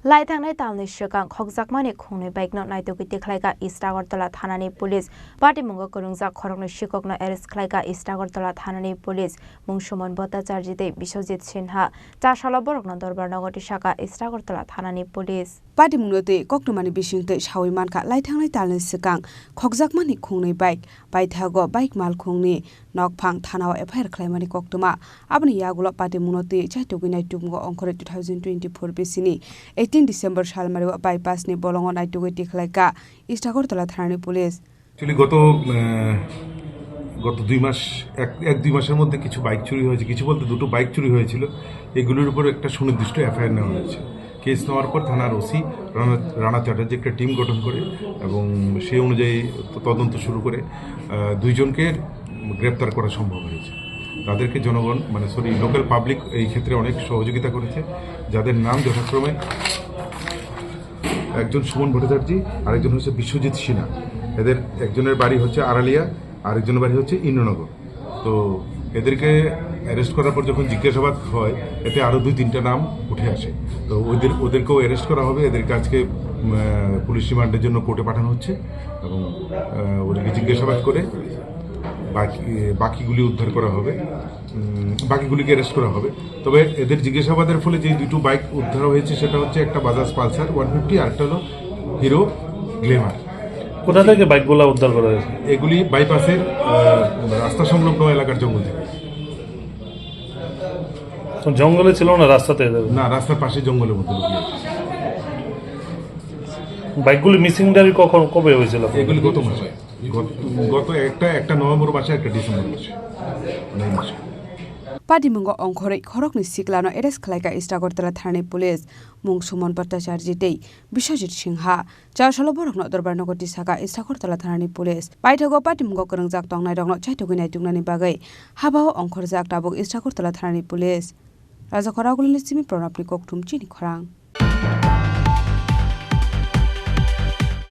LaithangnaiTalnwi Swkang Khokjakmani Khungnwi Bikeno Naitugwi Tikhlaikha East AgartalaThanani Police Party mungo kurungjak Khorangni Shikokno arrest khlaikha East AgartalaThanani Police mungsumon botacharjite Biswajit Sinha chasala borokno dorbar nogoti shaka East AgartalaThanani Police Party mungnote Khokjakmani bisingte shawi manka LaithangnaiTalnwi Swkang Khokjakmani Khungnwi baithago bike mal khungni nokphang thanao FIR khlaimani koktuma abni yagulo party mungnote Naitugwi Naitugwi ongkhore 2024 besini 18 December salmari bypass ni bolongo Naitugwi Tikhlaikha East AgartalaThanani Police Actually গত 2 মাস এক 2 মাসের মধ্যে কিছু bike চুরি হয়েছে কিছু বলতে দুটো বাইক চুরি হয়েছিল এগুলোর উপর একটা সুনির্দিষ্ট এফআইআর নেওয়া হয়েছে কেস নেওয়ার পর থানার ওসি রানা চ্যাটার্জি একটা টিম গঠন করে এবং সেই অনুযায়ী তদন্ত শুরু করে দুইজনকে গ্রেফতার করা সম্ভব হয়েছে তাদেরকে জনগণ লোকাল পাবলিক এই ক্ষেত্রে অনেক সহযোগিতা করেছে যাদের নাম যথাক্রমে একজন সুমন ভট্টাচার্য আরেকজন হচ্ছে বিশ্বজিৎ সিনহা এদের একজনের বাড়ি হচ্ছে আড়ালিয়া আরেকজনের বাড়ি হচ্ছে ইন্দ্রনগর তো এদেরকে অ্যারেস্ট করার পর যখন জিজ্ঞাসাবাদ হয় এতে আরও 2-3টা নাম উঠে আসে তো ওদেরকেও অ্যারেস্ট করা হবে এদেরকে আজকে পুলিশ রিমান্ডের জন্য কোর্টে পাঠানো হচ্ছে এবং ওদেরকে জিজ্ঞাসাবাদ করে বাকিগুলি উদ্ধার করা হবে বাকিগুলিকে অ্যারেস্ট করা হবে তবে এদের জিজ্ঞাসাবাদের ফলে যে দুটো বাইক উদ্ধার হয়েছে সেটা হচ্ছে একটা বাজাজ পালসার 150 আর একটা হলো হিরো গ্ল্যামার কোথা থেকে বাইকগুলো উদ্ধার করা হয়েছে এগুলি বাইপাসের রাস্তা সংলগ্ন এলাকার জঙ্গল থেকে জঙ্গলে ছিল না রাস্তাতে না রাস্তার পাশে জঙ্গলের মধ্যে লুকিয়ে বাইকগুলি মিসিং কবে হয়েছিল এগুলি গত মাসে গত একটা নভেম্বর মাসে একটা ডিসেম্বর মাসে Party mungo ongkhore khorokni siklano arrest khlaikha East AgartalaThanani Police mungsumon botacharjite Biswajit Sinha chasala borokno dorbar nogoti saka East AgartalaThanani Police baithago party mungo kurungjak tongnai rokno Naitugwi Naitugwi bagai habao ongkhorjak tabuk East AgartalaThanani Police Raja Khorang Chini Pronapni Koktum Chini Khorang